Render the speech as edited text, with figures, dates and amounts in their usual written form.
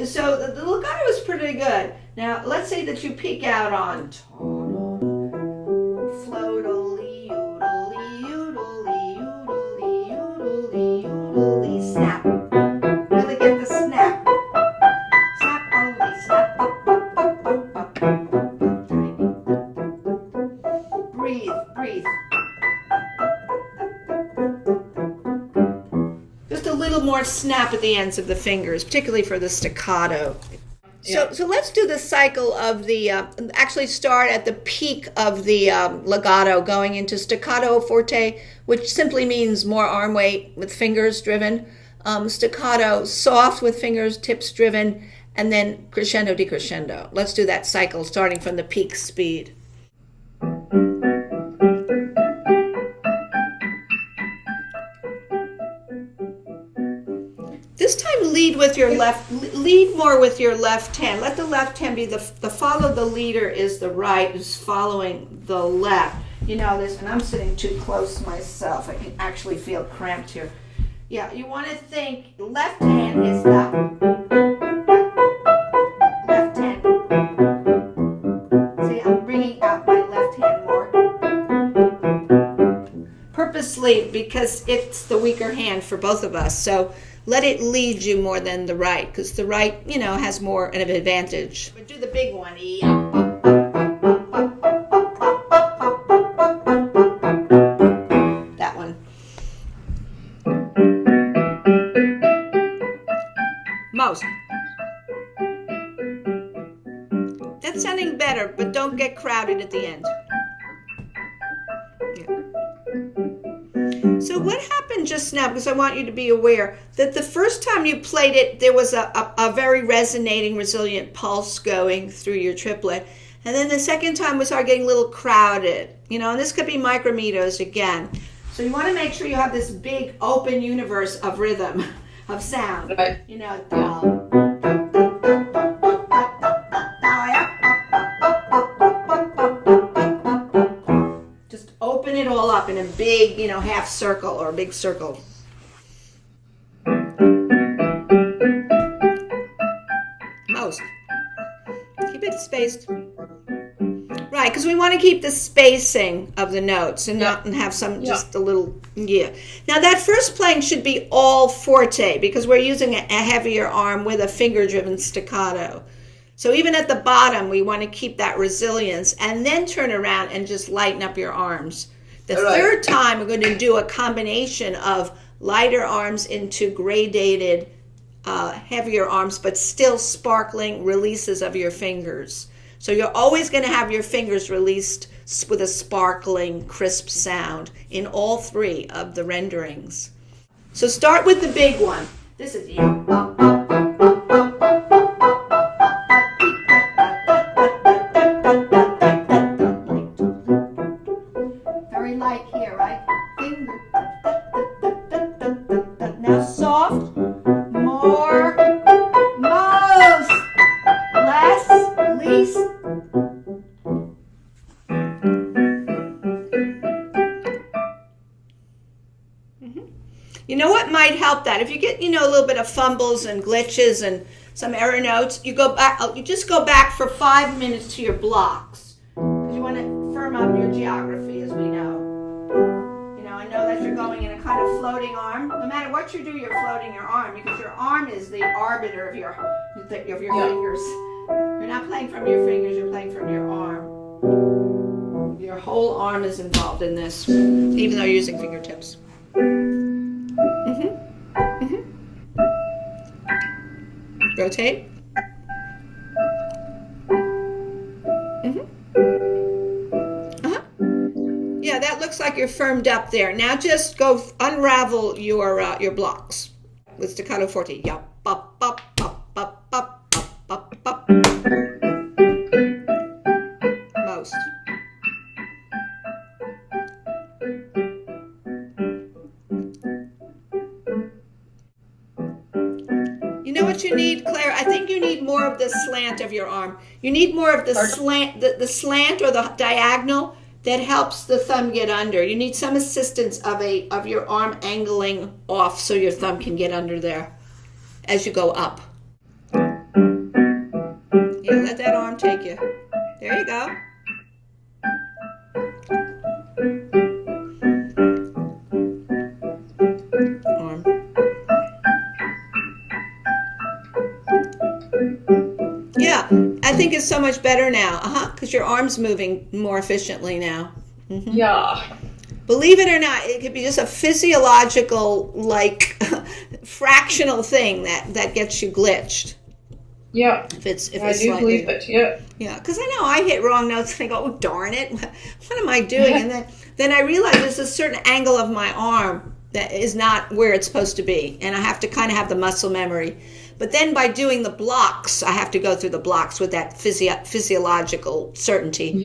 so the legato is pretty good. Now, let's say that you peak out on floatally, yoodly, yoodly, yoodly, yoodly, yoodly, snap. Really get the snap. Snap only, snap, up, up, up, up, up. Breathe, breathe. Just a little more snap at the ends of the fingers, particularly for the staccato. So let's do the cycle of the, actually start at the peak of the legato going into staccato forte, which simply means more arm weight with fingers driven. Staccato soft with fingers tips driven, and then crescendo decrescendo. Let's do that cycle starting from the peak speed. This time lead with your left, lead more with your left hand. Let the left hand be the follow the leader is the right, is following the left. You know this, and I'm sitting too close myself. I can actually feel cramped here. Yeah, you want to think left hand is the left hand. See, I'm bringing out my left hand more. Purposely, because it's the weaker hand for both of us. So let it lead you more than the right, because the right, has more of an advantage. But do the big one. That one. Most. That's sounding better, but don't get crowded at the end. Yeah. So what happened just now, because I want you to be aware that the first time you played it, there was a very resonating, resilient pulse going through your triplet. And then the second time we started getting a little crowded, and this could be micrometers again. So you want to make sure you have this big open universe of rhythm, of sound. Right. Open it all up in a big, half circle or a big circle. Most. Keep it spaced. Right, because we want to keep the spacing of the notes and not have some just a little, Now that first playing should be all forte because we're using a heavier arm with a finger-driven staccato. So even at the bottom, we want to keep that resilience and then turn around and just lighten up your arms. The third time, we're going to do a combination of lighter arms into gradated, heavier arms, but still sparkling releases of your fingers. So you're always going to have your fingers released with a sparkling, crisp sound in all three of the renderings. So start with the big one. This is very light here, right? Finger. Now soft, more, most, less, least. You know what might help that? If you get, a little bit of fumbles and glitches and some error notes, you just go back for 5 minutes to your blocks. Because you want to firm up your geography, as we know. I know that you're going in a kind of floating arm. No matter what you do, you're floating your arm because your arm is the arbiter of your fingers. You're not playing from your fingers, you're playing from your arm. Your whole arm is involved in this, even though you're using fingertips. Rotate. Yeah, that looks like you're firmed up there. Now just go unravel your blocks with staccato forte. Yup, up, up, up, up, up, up, up, up. Most. You know what you need, Claire? I think you need more of the slant of your arm. You need more of the slant, the slant or the diagonal that helps the thumb get under. You need some assistance of your arm angling off so your thumb can get under there as you go up. Let that arm take you. There you go. Arm. Yeah, I think it's so much better now. Because your arm's moving more efficiently now. Mm-hmm. Yeah. Believe it or not, it could be just a physiological, like, fractional thing that gets you glitched. Yeah. If I do believe it. Yeah. Yeah, because I know I hit wrong notes and I go, oh, darn it, what am I doing? And then I realize there's a certain angle of my arm that is not where it's supposed to be, and I have to kind of have the muscle memory. But then by doing the blocks, I have to go through the blocks with that physiological certainty.